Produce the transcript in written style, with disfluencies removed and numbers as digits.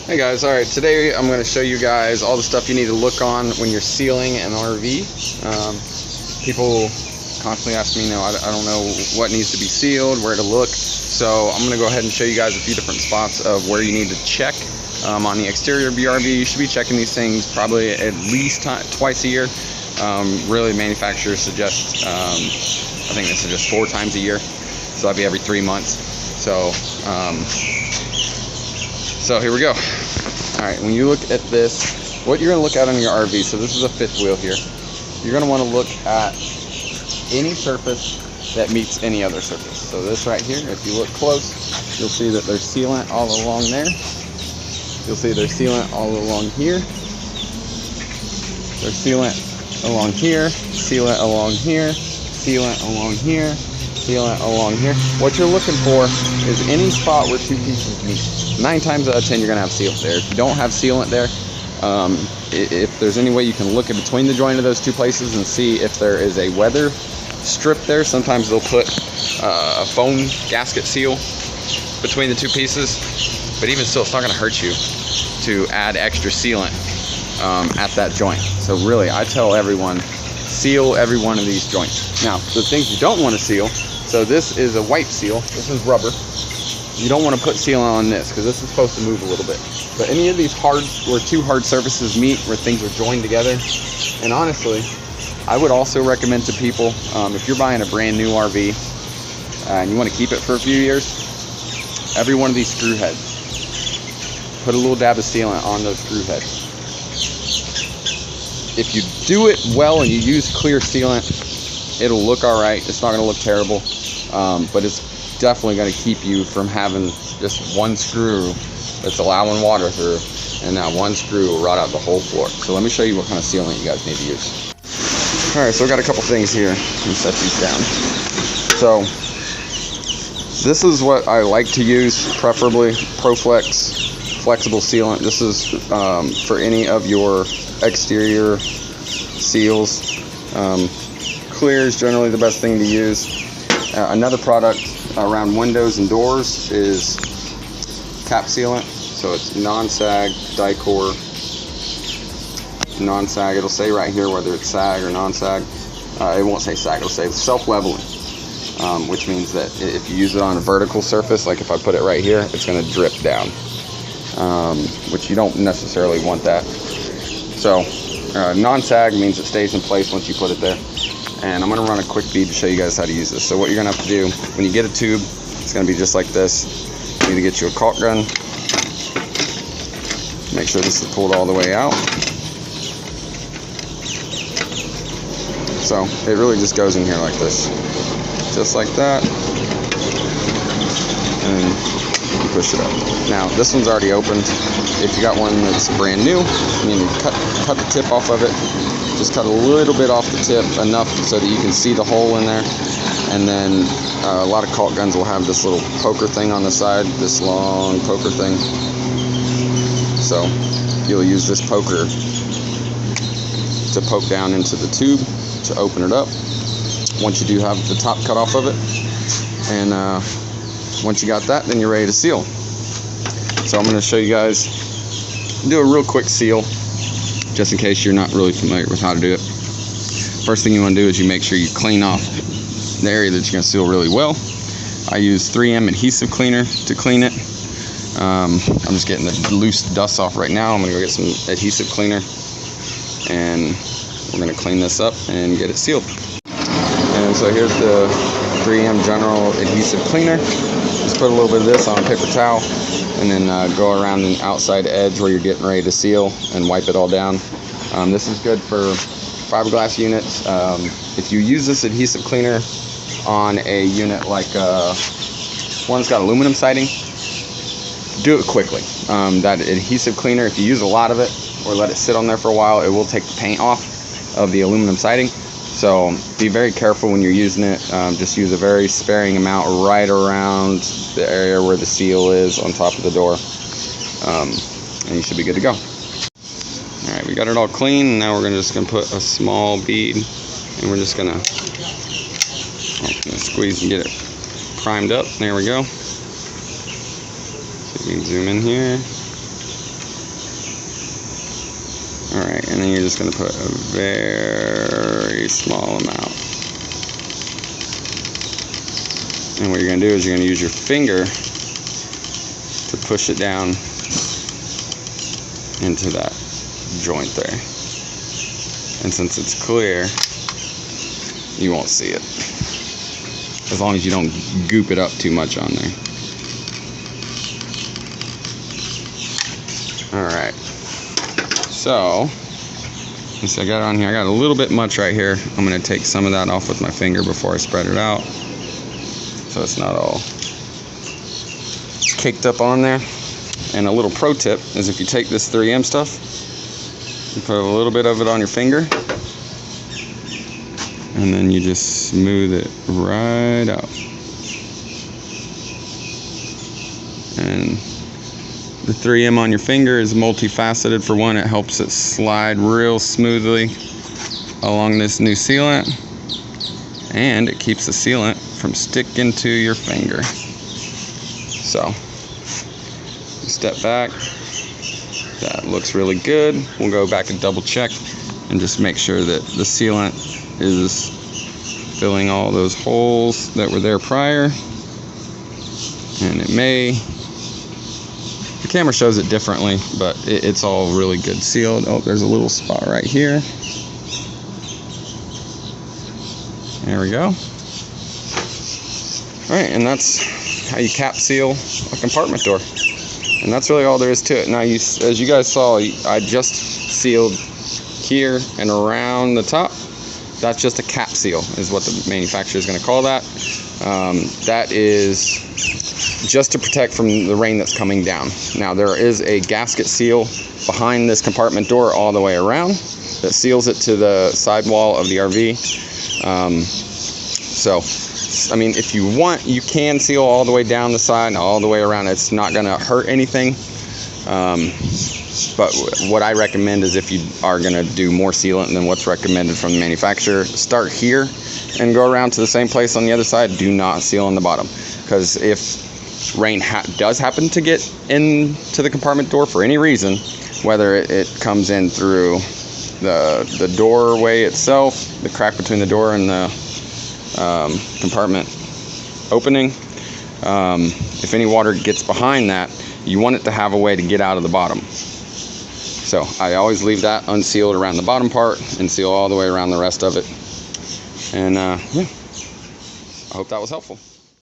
Hey guys, alright, today I'm going to show you guys all the stuff you need to look on when you're sealing an RV. People constantly ask me, I don't know what needs to be sealed, where to look, so I'm going to go ahead and show you guys a few different spots of where you need to check. On the exterior of your RV, you should be checking these things probably at least twice a year. Really, manufacturers suggest, I think they suggest 4 times a year, so that'd be every 3 months. So here we go. Alright, when you look at this, what you're going to look at on your RV, so this is a 5th wheel here, you're going to want to look at any surface that meets any other surface. So this right here, if you look close, you'll see that there's sealant all along there. You'll see there's sealant all along here. There's sealant along here, sealant along here, sealant along here, sealant along here. What you're looking for is any spot where 2 pieces meet. 9 times out of 10 you're going to have sealant there. If you don't have sealant there, if there's any way you can look in between the joint of those 2 places and see if there is a weather strip there. Sometimes they'll put a foam gasket seal between the 2 pieces, but even still it's not going to hurt you to add extra sealant at that joint. So really, I tell everyone, seal every one of these joints. Now, the things you don't want to seal, so this is a wipe seal, this is rubber. You don't want to put sealant on this because this is supposed to move a little bit. But any of these hard, where 2 hard surfaces meet, where things are joined together, and honestly, I would also recommend to people, if you're buying a brand new RV and you want to keep it for a few years, every one of these screw heads, put a little dab of sealant on those screw heads. If you do it well and you use clear sealant, it'll look alright. It's not going to look terrible, but it's definitely going to keep you from having just one screw that's allowing water through, and that one screw will rot out the whole floor. So let me show you what kind of sealant you guys need to use. Alright, so I've got a couple things here. Let me set these down. So this is what I like to use, preferably Proflex Flexible Sealant. This is for any of your exterior seals. Clear is generally the best thing to use. Another product around windows and doors is cap sealant. So it's Non-Sag, Dicor, Non-Sag. It'll say right here whether it's sag or non-sag. It won't say sag, it'll say self-leveling, which means that if you use it on a vertical surface, like if I put it right here, it's going to drip down, which you don't necessarily want that. So non-sag means it stays in place once you put it there. And I'm going to run a quick feed to show you guys how to use this. So what you're going to have to do, when you get a tube, it's going to be just like this. You need to get you a caulk gun. Make sure this is pulled all the way out. So it really just goes in here like this. Just like that. And you push it up. Now, this one's already opened. If you got one that's brand new, you need to cut the tip off of it. Just cut a little bit off the tip, enough so that you can see the hole in there. And then a lot of caulk guns will have this little poker thing on the side, this long poker thing. So you'll use this poker to poke down into the tube to open it up. Once you do have the top cut off of it, and once you got that, then you're ready to seal. So I'm going to show you guys, do a real quick seal, just in case you're not really familiar with how to do it. First thing you want to do is you make sure you clean off the area that you're going to seal really well. I use 3M adhesive cleaner to clean it. I'm just getting the loose dust off right now. I'm going to go get some adhesive cleaner, and we're going to clean this up and get it sealed. And so here's the 3M General Adhesive Cleaner. Just put a little bit of this on a paper towel, and then go around the outside edge where you're getting ready to seal and wipe it all down. This is good for fiberglass units. If you use this adhesive cleaner on a unit like one that's got aluminum siding, do it quickly. That adhesive cleaner, if you use a lot of it or let it sit on there for a while, it will take the paint off of the aluminum siding. So be very careful when you're using it. Just use a very sparing amount right around the area where the seal is on top of the door, and you should be good to go. Alright, we got it all clean. Now we're just going to put a small bead, and we're just going to squeeze and get it primed up. There we go. So you can zoom in here. Alright, and then you're just going to put a very small amount. And what you're going to do is you're going to use your finger to push it down into that joint there. And since it's clear, you won't see it. As long as you don't goop it up too much on there. Alright. So, let's see, I got it on here. I got a little bit much right here. I'm going to take some of that off with my finger before I spread it out, so it's not all caked up on there. And a little pro tip is if you take this 3M stuff, you put a little bit of it on your finger, and then you just smooth it right out. And the 3M on your finger is multifaceted. For one, it helps it slide real smoothly along this new sealant, and it keeps the sealant from sticking to your finger. So, step back. That looks really good. We'll go back and double check and just make sure that the sealant is filling all those holes that were there prior. And it may, the camera shows it differently, but it's all really good sealed. Oh, there's a little spot right here. There we go. Alright, and that's how you cap seal a compartment door. And that's really all there is to it. Now, as you guys saw, I just sealed here and around the top. That's just a cap seal, is what the manufacturer is going to call that. That is just to protect from the rain that's coming down. Now, there is a gasket seal behind this compartment door all the way around that seals it to the sidewall of the RV. So, I mean, if you want, you can seal all the way down the side and all the way around. It's not going to hurt anything. But what I recommend is, if you are going to do more sealant than what's recommended from the manufacturer, start here and go around to the same place on the other side. Do not seal on the bottom, because if rain does happen to get into the compartment door for any reason, whether it comes in through the doorway itself, the crack between the door and the compartment opening, if any water gets behind that, you want it to have a way to get out of the bottom. So I always leave that unsealed around the bottom part and seal all the way around the rest of it. And yeah, I hope that was helpful.